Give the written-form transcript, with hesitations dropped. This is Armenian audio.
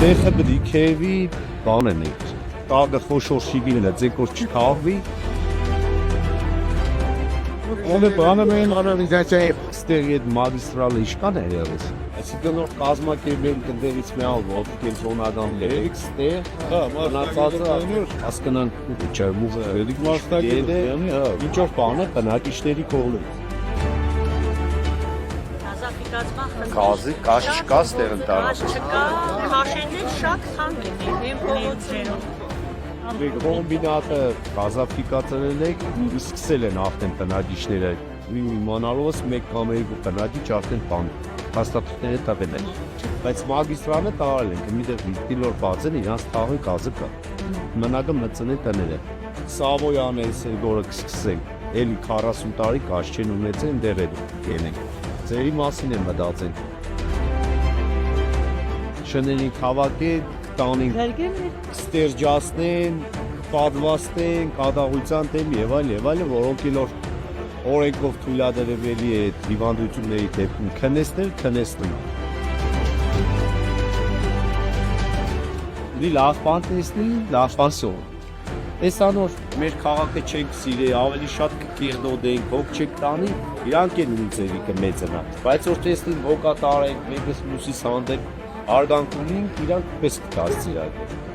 Տեխը բդի քեվի բան են եք։ Տագը խոշոր շիգիլը ձեկոր չքաղվի։ Ոնը բանը մեն անալիզացիայի ստեղի այդ մագիստրալը իշկան է եղես։ Այսինքն որ կազմակերպել կնդերից մի ալ ոտք կենտրոնական լերիքս տեղ, մնացածը հասկանան չէ մուղը դիք մասնակցել ինչ որ բանը բնակիչների կողմից։ Գազի կաշ չկա ստեղ ընտանիք։ Չկա, մաշիններ շատ թանկ են, իմ փողոցներում։ Կոմբինատը գազաֆիկացրել եք, սկսել են արդեն բնակիչները իմանալով մեկ կամ երկու բնակիչ արդեն բան հաստատությունները տվել են։ Բայց մագիստրալը տարել են, միտեղ վիթիլոր բացեն իրանց թաղի գազը կա։ Մնակը մտցնել տները։ Սավոյանը որը կսկսենք, էլի 40 տարի գազ չեն ունեցել դեռ ելենք։ Ձերի մասին են մտածենք։ Շներինք հավաքեն, տանենք, ստերջացնեն, պատվաստեն, կատաղության դեմ եւ այլ, որոնք իլոր օրենքով թույլատրելի է հիվանդությունների դեպքում քնեցնել։ Դի լավ բան տեսնի, լավ բան սող։ Տեսանոր մեր քաղաքը չենք սիրել, ավելի շատ կկիրնոդենք, հոգ չեք տանի, իրանք են ունիցերի կմեծնա։ Բայց որ տեսնին հոգա տարենք, մեկս մյուսիս հանդեպ արգանք ունենք, իրանք պես կդասցիրակեն։